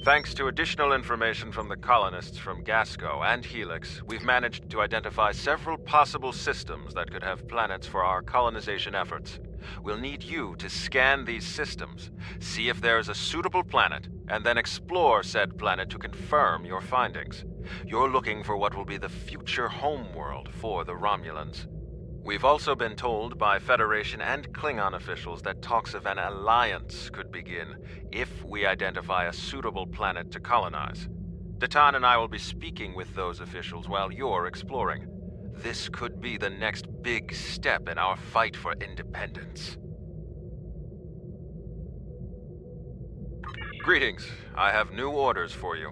Thanks to additional information from the colonists from Gasco and Helix, we've managed to identify several possible systems that could have planets for our colonization efforts. We'll need you to scan these systems, see if there is a suitable planet, and then explore said planet to confirm your findings. You're looking for what will be the future homeworld for the Romulans. We've also been told by Federation and Klingon officials that talks of an alliance could begin if we identify a suitable planet to colonize. Datan and I will be speaking with those officials while you're exploring. This could be the next big step in our fight for independence. Greetings. I have new orders for you.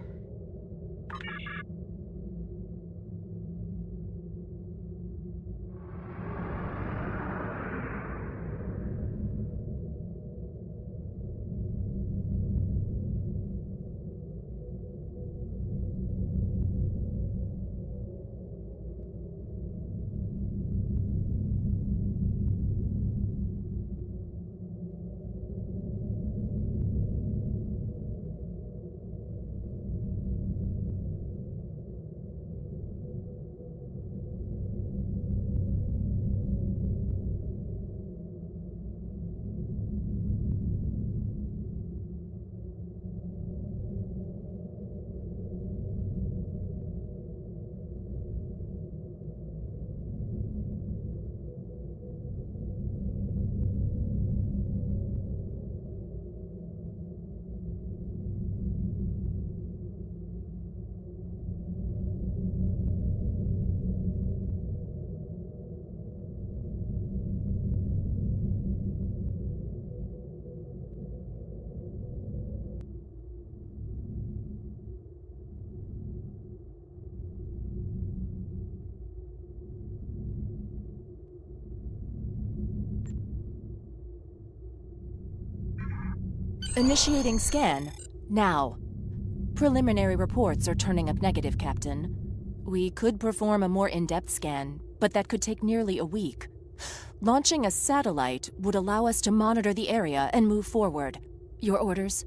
Initiating scan. Now. Preliminary reports are turning up negative, Captain. We could perform a more in-depth scan, but that could take nearly a week. Launching a satellite would allow us to monitor the area and move forward. Your orders?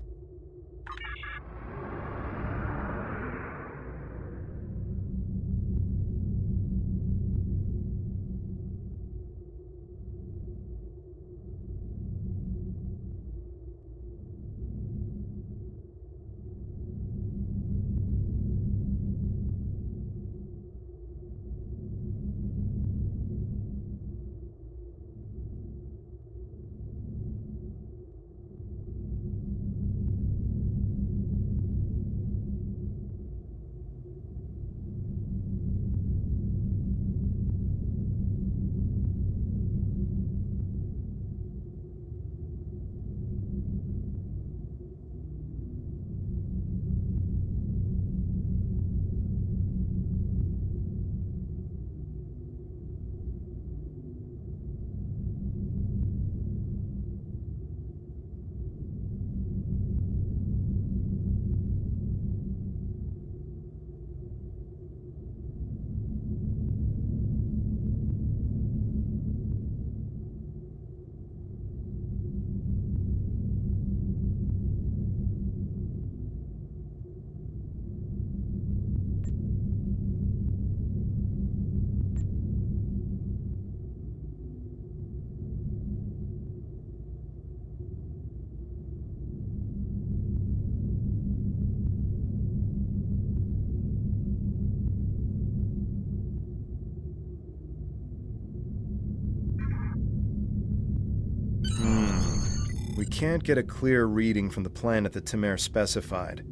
We can't get a clear reading from the planet that Tamir specified.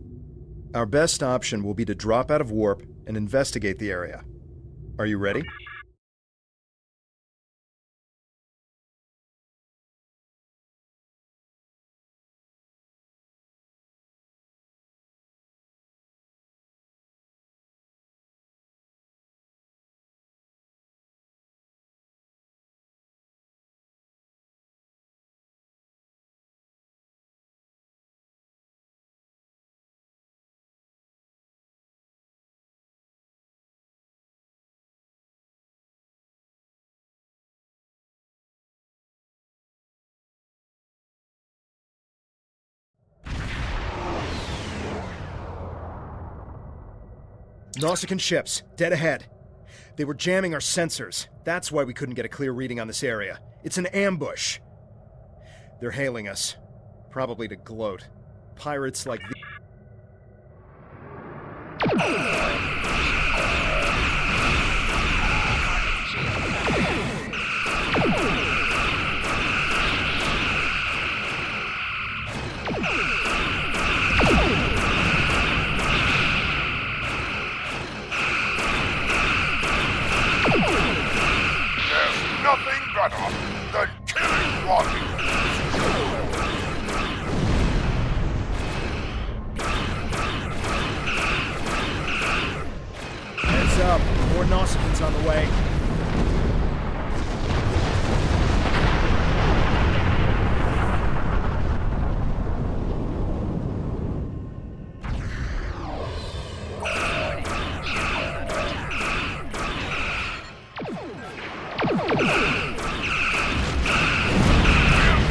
Our best option will be to drop out of warp and investigate the area. Are you ready? Nausicaan ships, dead ahead. They were jamming our sensors. That's why we couldn't get a clear reading on this area. It's an ambush. They're hailing us. Probably to gloat. Pirates like the... Nothing better than killing one. Heads up. More Nausicans on the way.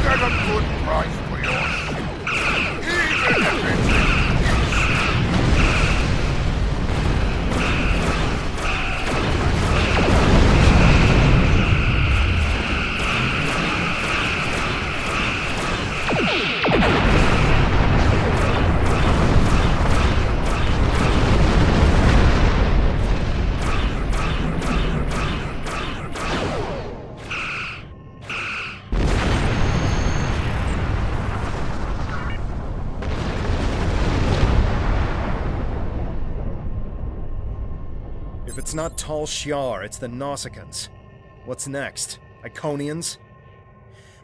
Get a good price for your ship, even if it's If it's not Tal Shiar, it's the Nausicans. What's next? Iconians?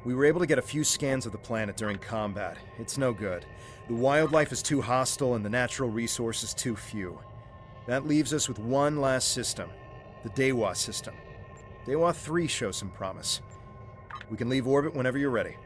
We were able to get a few scans of the planet during combat. It's no good. The wildlife is too hostile and the natural resources too few. That leaves us with one last system. The Dewa system. Dewa 3 shows some promise. We can leave orbit whenever you're ready.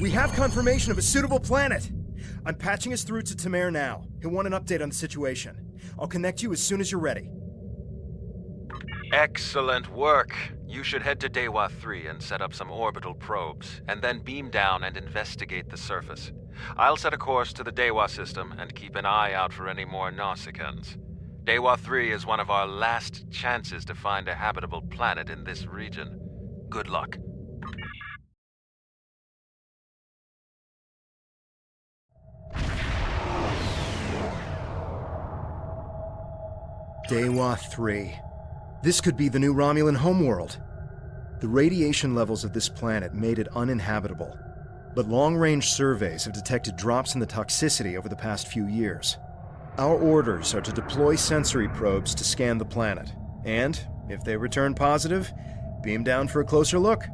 We have confirmation of a suitable planet! I'm patching us through to Tamer now. He'll want an update on the situation. I'll connect you as soon as you're ready. Excellent work. You should head to Dewa 3 and set up some orbital probes, and then beam down and investigate the surface. I'll set a course to the Dewa system and keep an eye out for any more Nausicans. Dewa 3 is one of our last chances to find a habitable planet in this region. Good luck. Dewa 3. This could be the new Romulan homeworld. The radiation levels of this planet made it uninhabitable, but long-range surveys have detected drops in the toxicity over the past few years. Our orders are to deploy sensory probes to scan the planet, and, if they return positive, beam down for a closer look.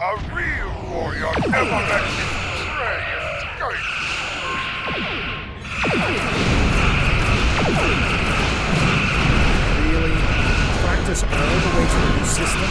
A real warrior never lets his prey escape! Really? Practice all the way to the new system?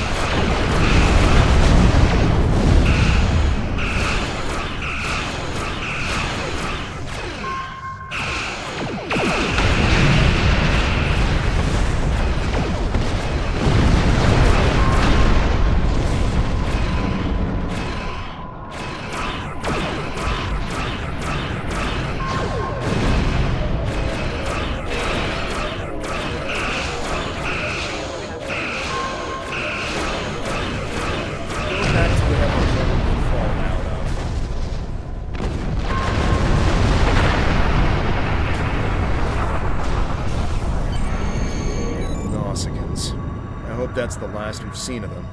That's the last we've seen of them.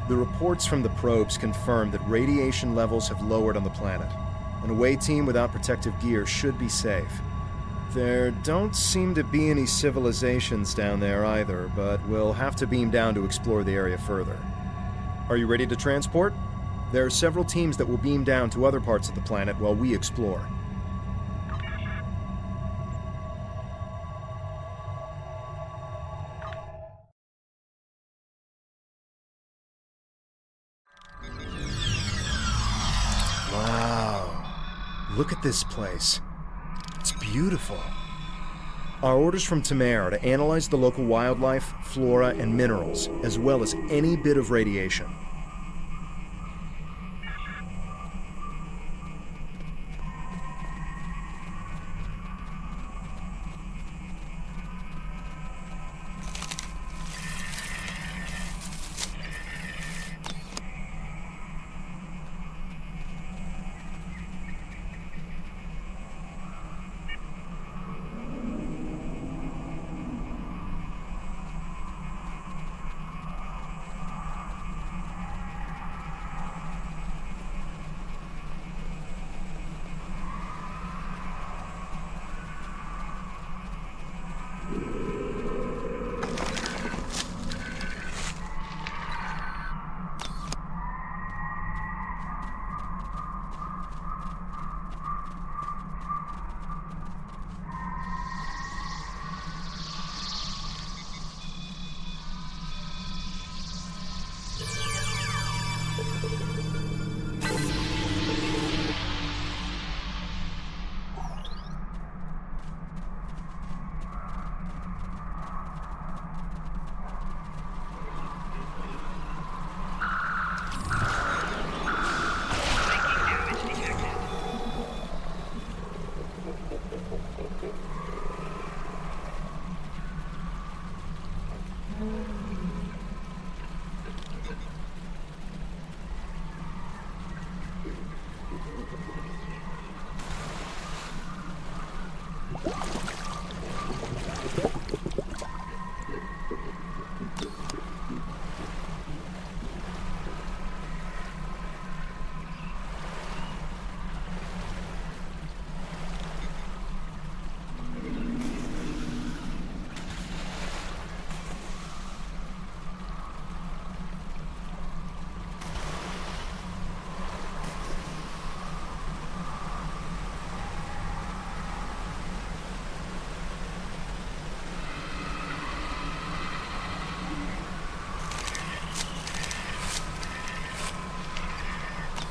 The reports from the probes confirm that radiation levels have lowered on the planet. An away team without protective gear should be safe. There don't seem to be any civilizations down there either, but we'll have to beam down to explore the area further. Are you ready to transport? There are several teams that will beam down to other parts of the planet while we explore. Wow. Look at this place. It's beautiful. Our orders from Tamer are to analyze the local wildlife, flora, and minerals, as well as any bit of radiation.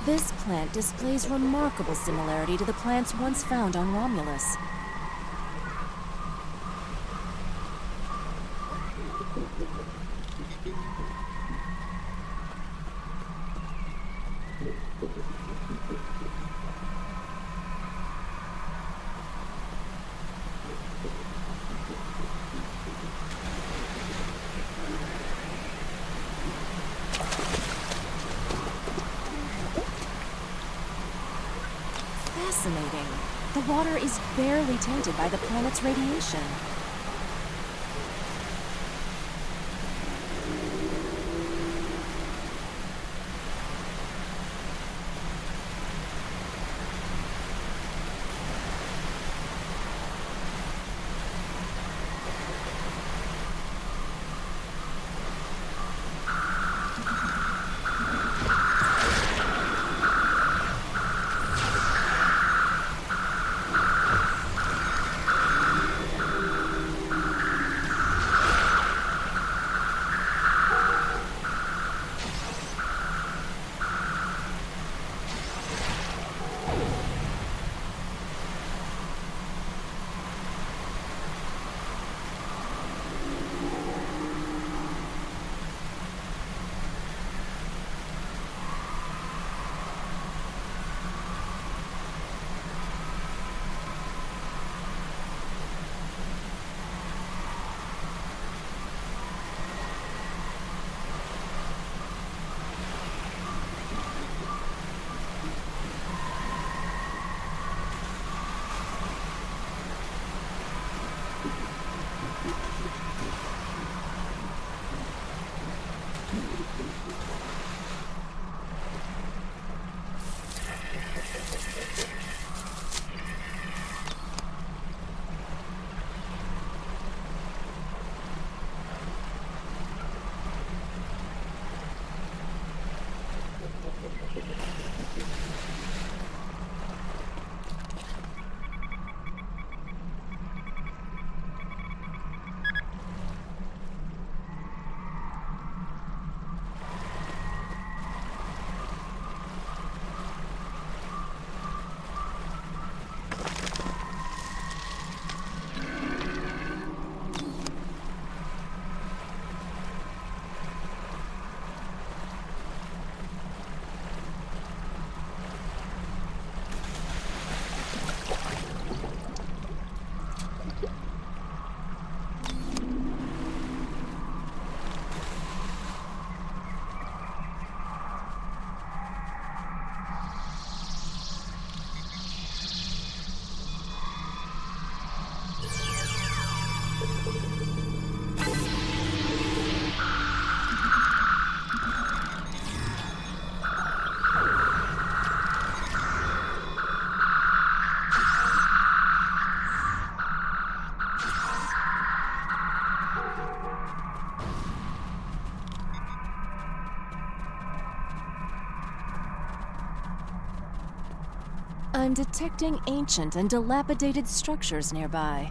This plant displays remarkable similarity to the plants once found on Romulus. Fascinating. The water is barely tainted by the planet's radiation. I'm detecting ancient and dilapidated structures nearby.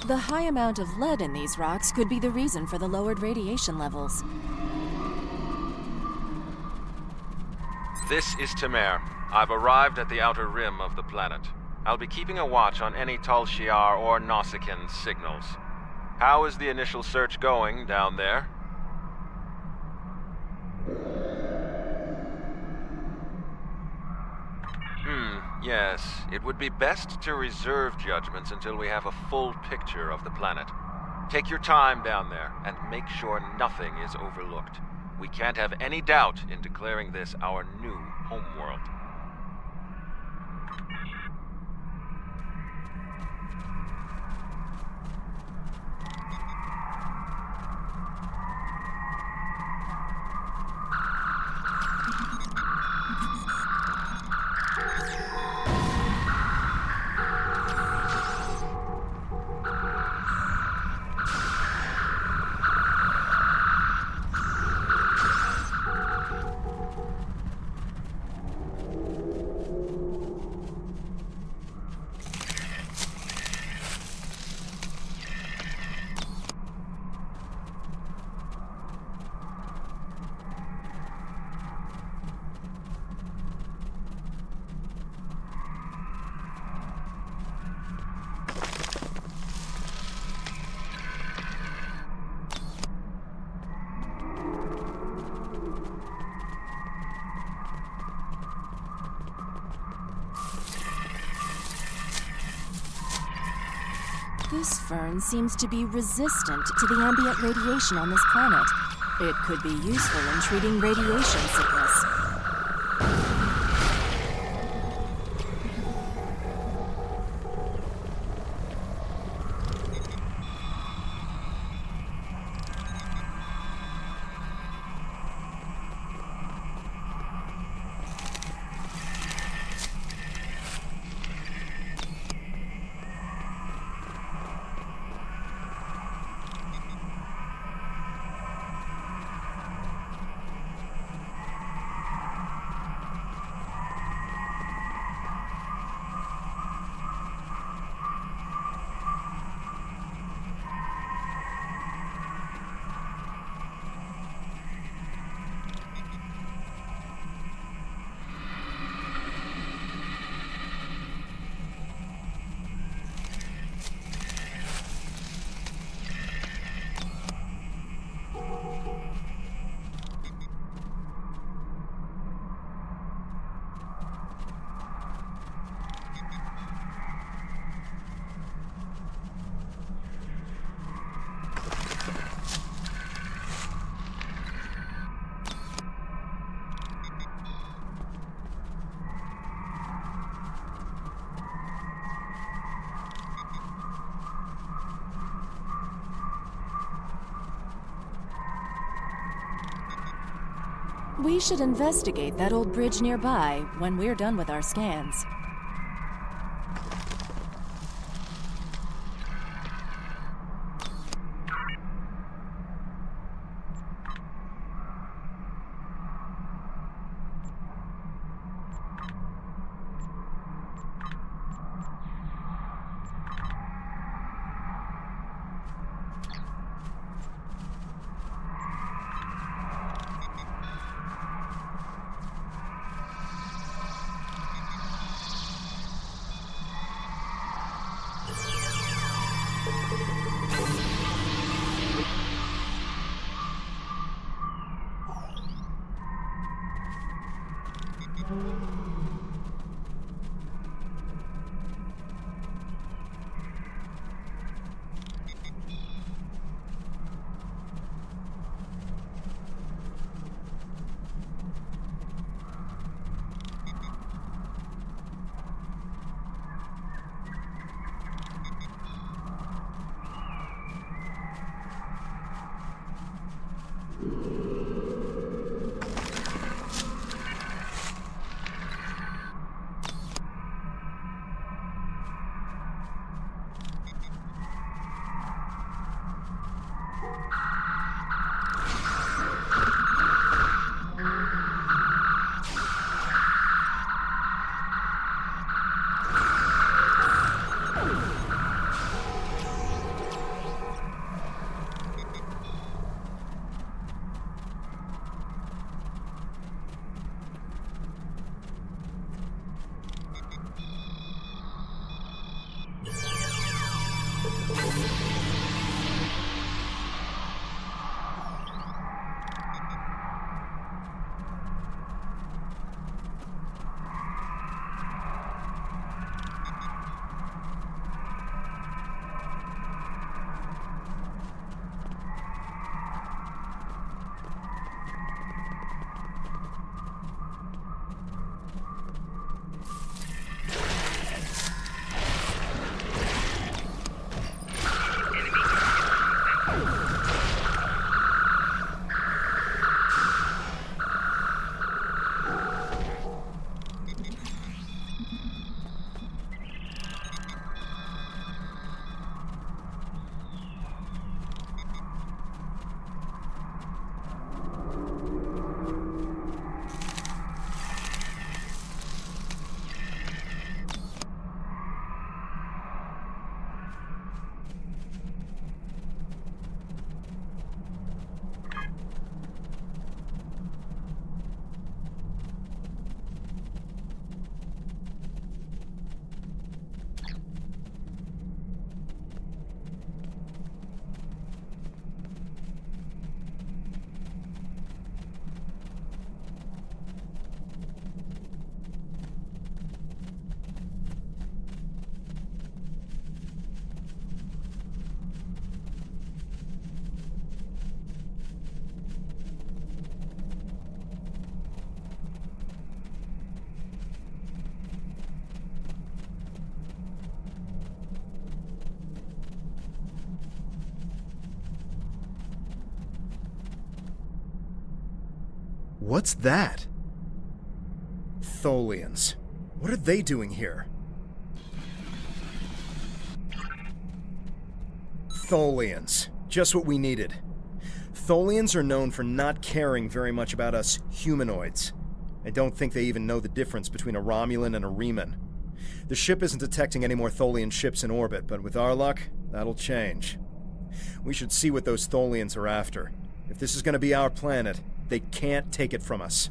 The high amount of lead in these rocks could be the reason for the lowered radiation levels. This is Temer. I've arrived at the outer rim of the planet. I'll be keeping a watch on any Tal Shiar or Nausicaan signals. How is the initial search going down there? Yes, it would be best to reserve judgments until we have a full picture of the planet. Take your time down there, and make sure nothing is overlooked. We can't have any doubt in declaring this our new homeworld. This fern seems to be resistant to the ambient radiation on this planet. It could be useful in treating radiation sickness. We should investigate that old bridge nearby when we're done with our scans. What's that? Tholians. What are they doing here? Tholians. Just what we needed. Tholians are known for not caring very much about us humanoids. I don't think they even know the difference between a Romulan and a Reman. The ship isn't detecting any more Tholian ships in orbit, but with our luck, that'll change. We should see what those Tholians are after. If this is going to be our planet, they can't take it from us.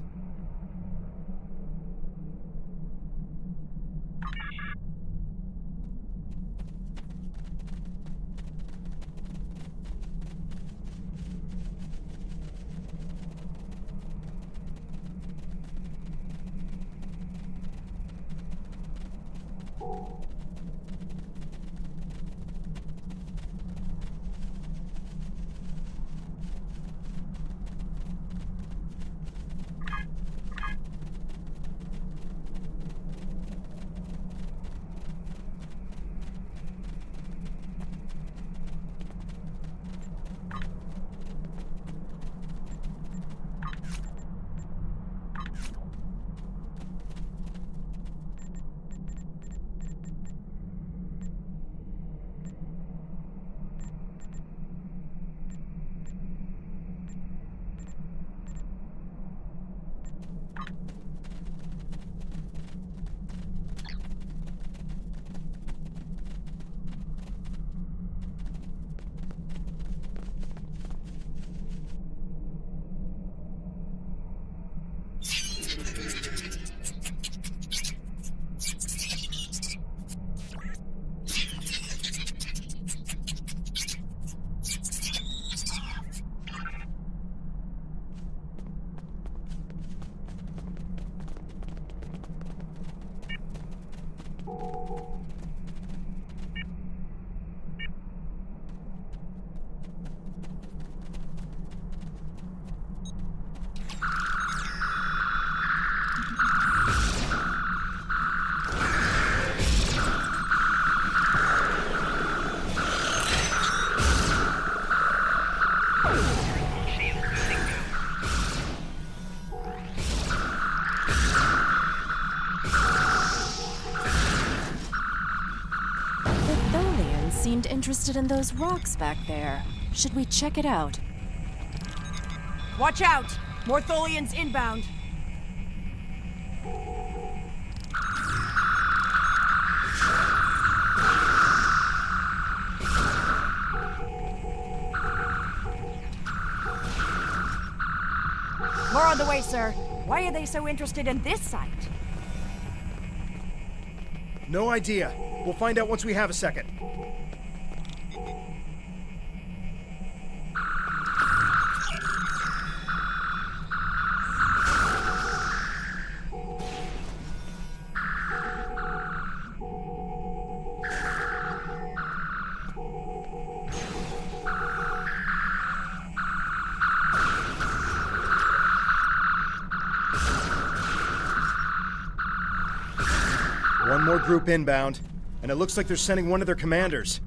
Seemed interested in those rocks back there. Should we check it out? Watch out! More Tholians inbound. More on the way, sir. Why are they so interested in this site? No idea. We'll find out once we have a second. One more group inbound, and it looks like they're sending one of their commanders.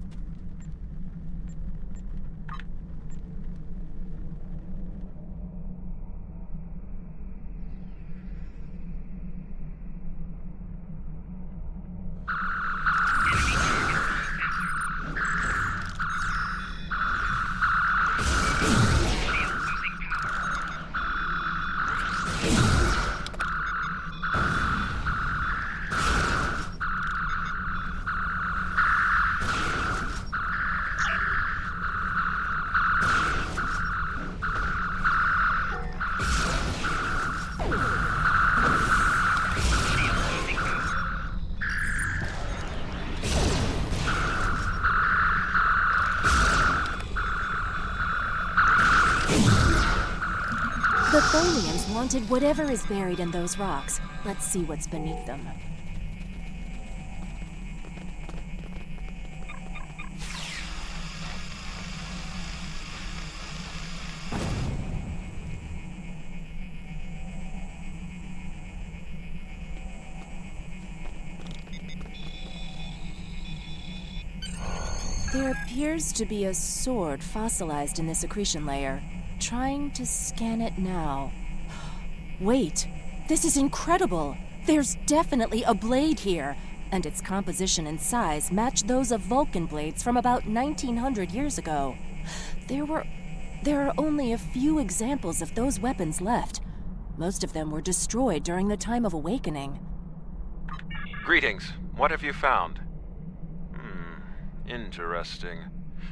The Tholians wanted whatever is buried in those rocks. Let's see what's beneath them. There appears to be a sword fossilized in this accretion layer. Trying to scan it now. Wait, this is incredible! There's definitely a blade here, and its composition and size match those of Vulcan blades from about 1900 years ago. There are only a few examples of those weapons left. Most of them were destroyed during the time of awakening. Greetings. What have you found? Interesting.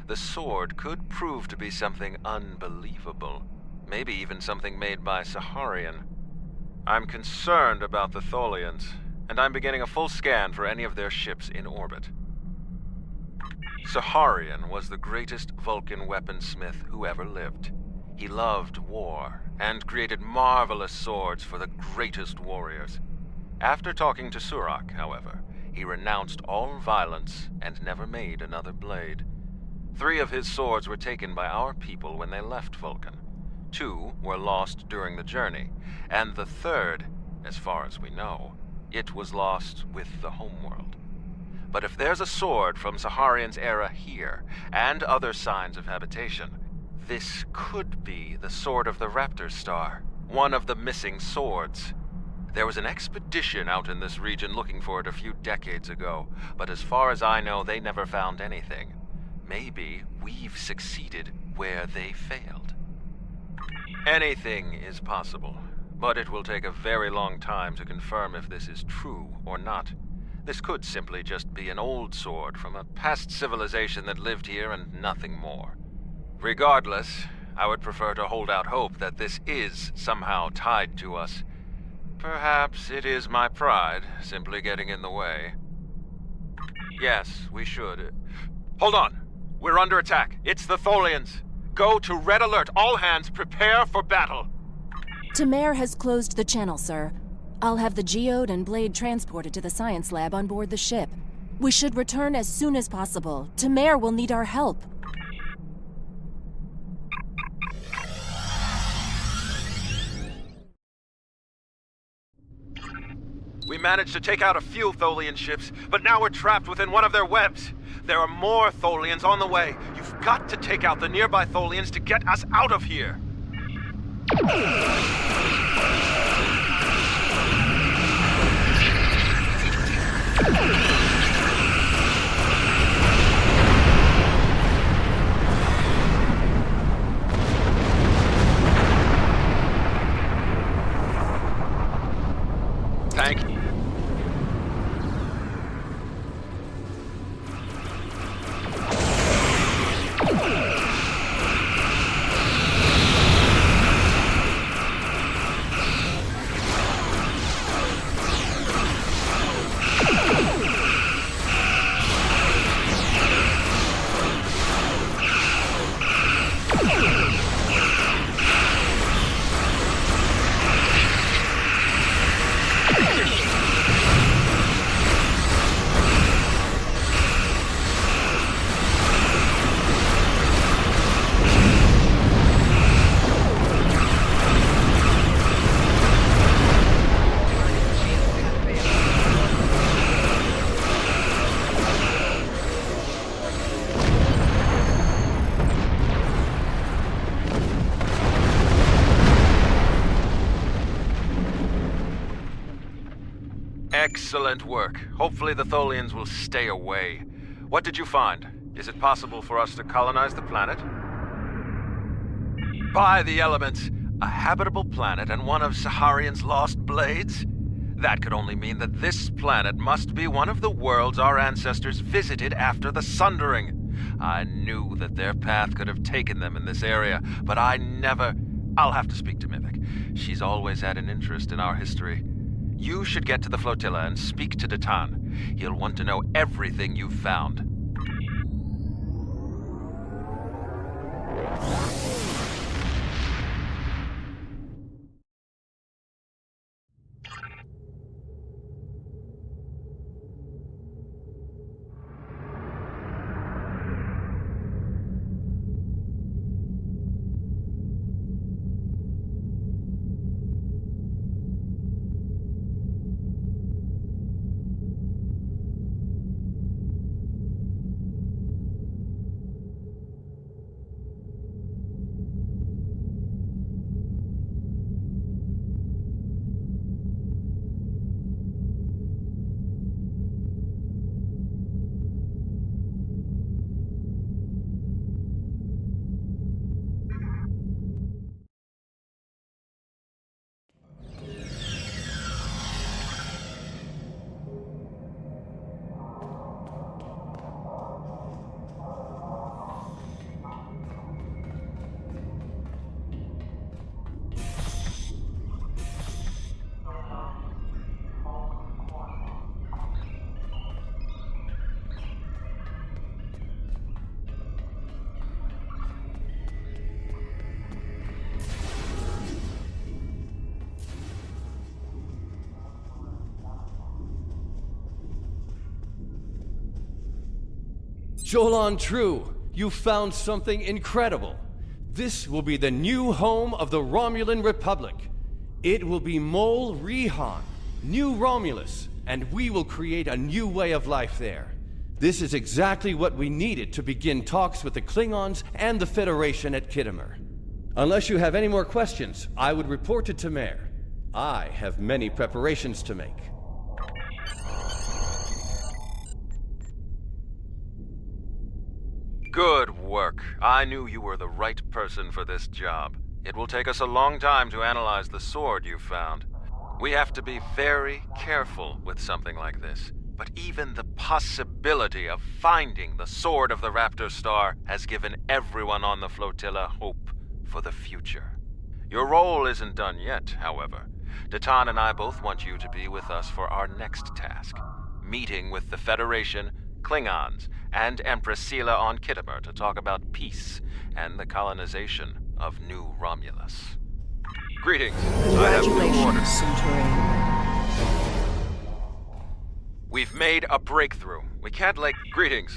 The sword could prove to be something unbelievable. Maybe even something made by Saharian. I'm concerned about the Tholians, and I'm beginning a full scan for any of their ships in orbit. Saharian was the greatest Vulcan weaponsmith who ever lived. He loved war, and created marvelous swords for the greatest warriors. After talking to Surak, however, he renounced all violence and never made another blade. 3 of his swords were taken by our people when they left Vulcan. 2 were lost during the journey, and the 3rd, as far as we know, it was lost with the homeworld. But if there's a sword from Saharian's era here, and other signs of habitation, this could be the Sword of the Raptor Star, one of the missing swords. There was an expedition out in this region looking for it a few decades ago, but as far as I know, they never found anything. Maybe we've succeeded where they failed. Anything is possible, but it will take a very long time to confirm if this is true or not. This could simply just be an old sword from a past civilization that lived here and nothing more. Regardless, I would prefer to hold out hope that this is somehow tied to us. Perhaps it is my pride simply getting in the way. Yes, we should. Hold on! We're under attack. It's the Tholians. Go to Red Alert. All hands prepare for battle. Tamir has closed the channel, sir. I'll have the geode and blade transported to the science lab on board the ship. We should return as soon as possible. Tamir will need our help. We managed to take out a few Tholian ships, but now we're trapped within one of their webs. There are more Tholians on the way. You've got to take out the nearby Tholians to get us out of here. Thank you. Excellent work. Hopefully the Tholians will stay away. What did you find? Is it possible for us to colonize the planet? By the elements, a habitable planet and one of Saharian's lost blades? That could only mean that this planet must be one of the worlds our ancestors visited after the Sundering. I knew that their path could have taken them in this area, but I never... I'll have to speak to Mivik. She's always had an interest in our history. You should get to the flotilla and speak to Datan. He'll want to know everything you've found. Jolan True, you found something incredible. This will be the new home of the Romulan Republic. It will be Mol Rihan, New Romulus, and we will create a new way of life there. This is exactly what we needed to begin talks with the Klingons and the Federation at Khitomer. Unless you have any more questions, I would report to Tamer. I have many preparations to make. Good work. I knew you were the right person for this job. It will take us a long time to analyze the sword you found. We have to be very careful with something like this. But even the possibility of finding the Sword of the Raptor Star has given everyone on the flotilla hope for the future. Your role isn't done yet, however. Datan and I both want you to be with us for our next task, meeting with the Federation, Klingons, and Empress Sela on Khitomer to talk about peace and the colonization of New Romulus. Greetings. I have new orders. Centurion. We've made a breakthrough. We can't let... Greetings.